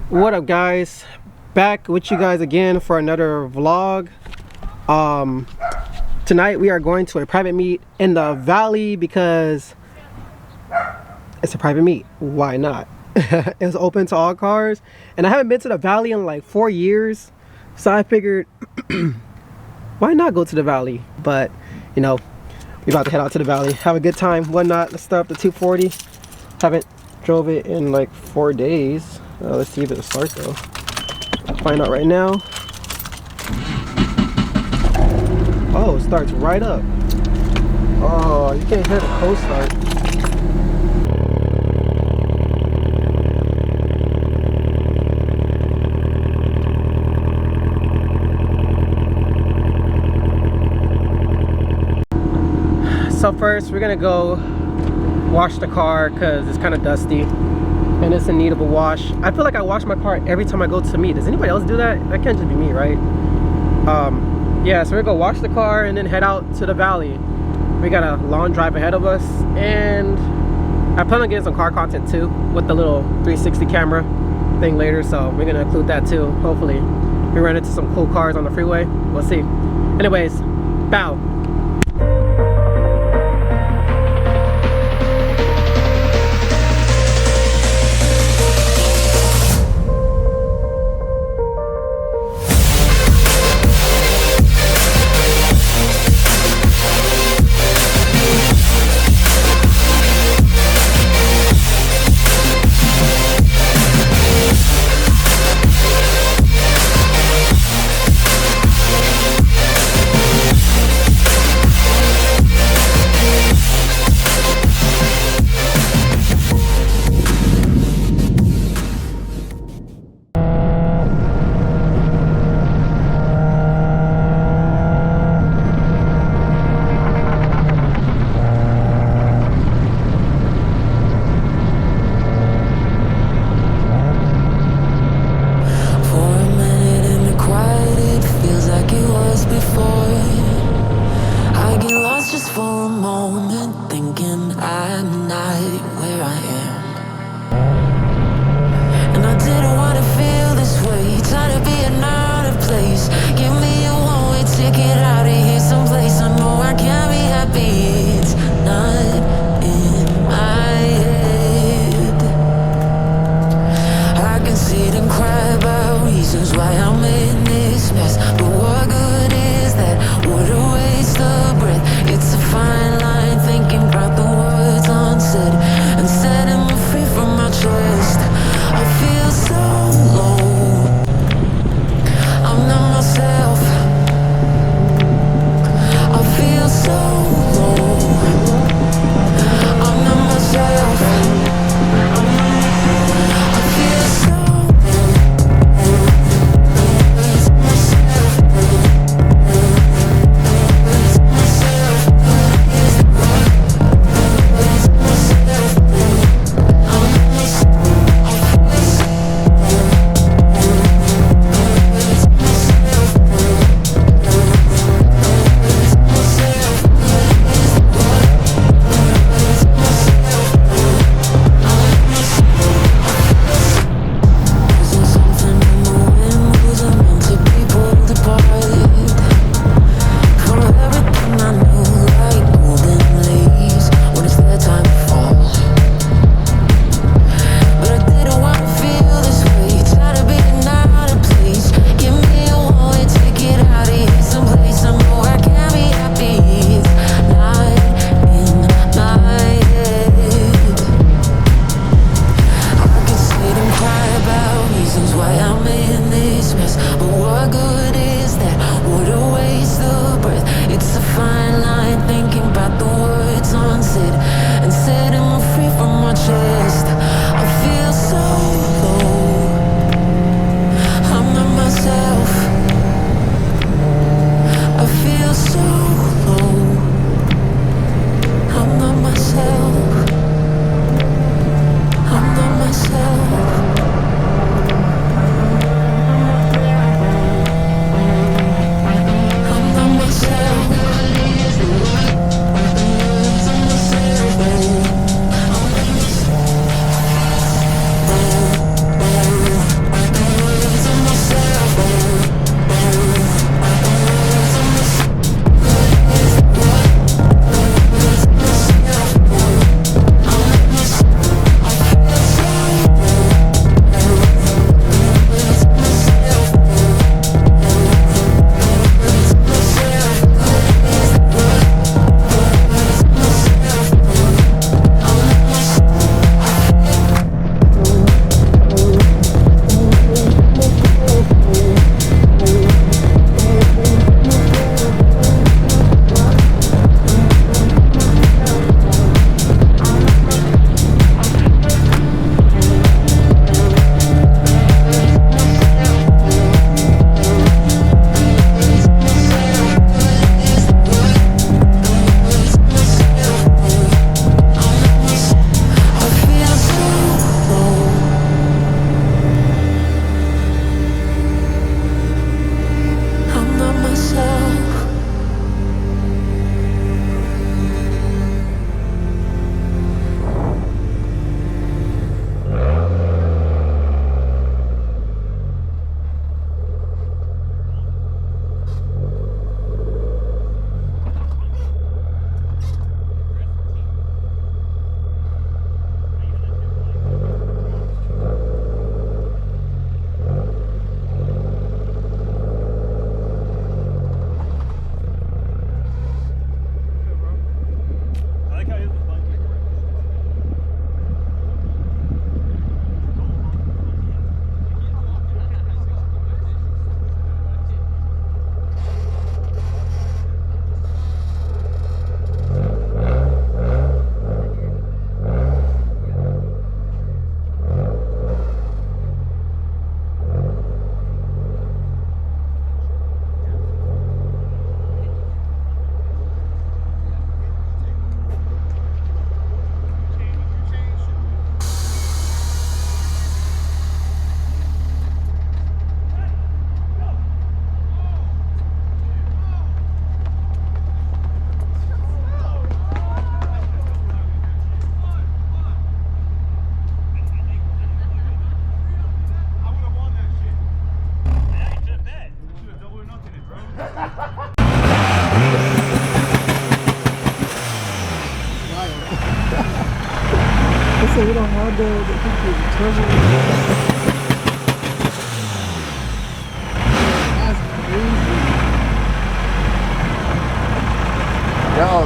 What up, guys? Back with you guys again for another vlog. Tonight we are going to a private meet in the valley because it's a private meet. Why not? It's open to all cars, and I haven't been to the valley in like 4 years, so I figured why not go to the valley? But you know, we about to head out to the valley, have a good time, whatnot. Let's start up the 240. Haven't drove it in like 4 days. Let's see if it'll start though. I'll find out right now. Oh, it starts right up. Oh, you can't hear the coast start. So first, we're gonna go wash the car because it's kind of dusty and it's in need of a wash. I feel like I wash my car every time I go to meet. Does anybody else do that? That can't just be me, right? Yeah, so we're gonna go wash the car and then head out to the valley. We got a long drive ahead of us, and I plan on getting some car content too with the little 360 camera thing later, so we're gonna include that too. Hopefully we run into some cool cars on the freeway. We'll see. Anyways, bow.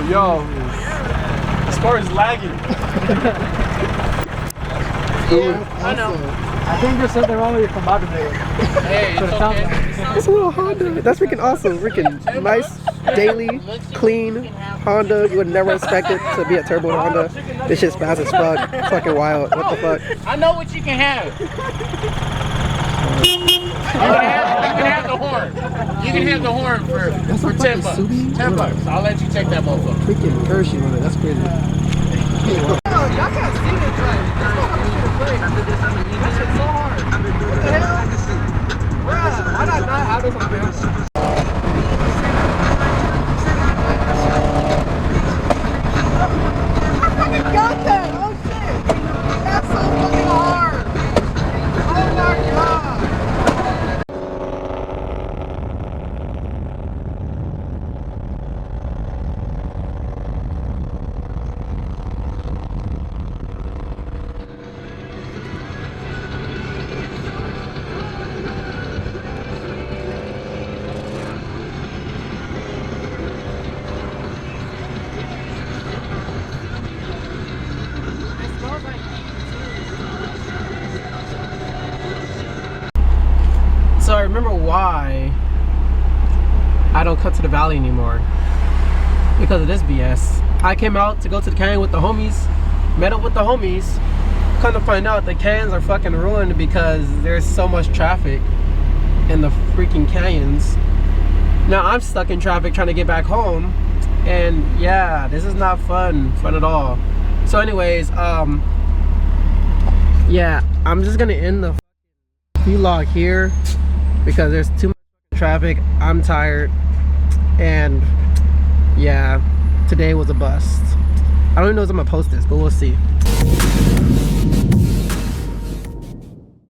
Yo, this car is lagging. I know. I think there's something wrong with your combobulator. Hey, it's okay. It's a little Honda. That's freaking awesome. Freaking nice, daily, clean Honda. You would never expect it to be a turbo Honda. This shit's fast as fuck. It's fucking wild. What the fuck? I know what you can have. You can have the horn. You can have the horn for $10. $10. I'll let you take that motherfucker. Freaking Hershey on it. That's crazy. Y'all can't see this right. That shit's so hard. What the hell? Bruh, why not have this on camera? I fucking got that! Oh shit! That's so fucking hard! Oh my god! So I remember why I don't cut to the valley anymore. Because of this BS. I came out to go to the canyon with the homies, met up with the homies, come to find out the canyons are fucking ruined because there's so much traffic in the freaking canyons. Now I'm stuck in traffic trying to get back home, and yeah, this is not fun at all. So anyways, yeah, I'm just gonna end the vlog here because there's too much traffic. I'm tired, and yeah, today was a bust. I don't even know if I'm gonna post this, but we'll see.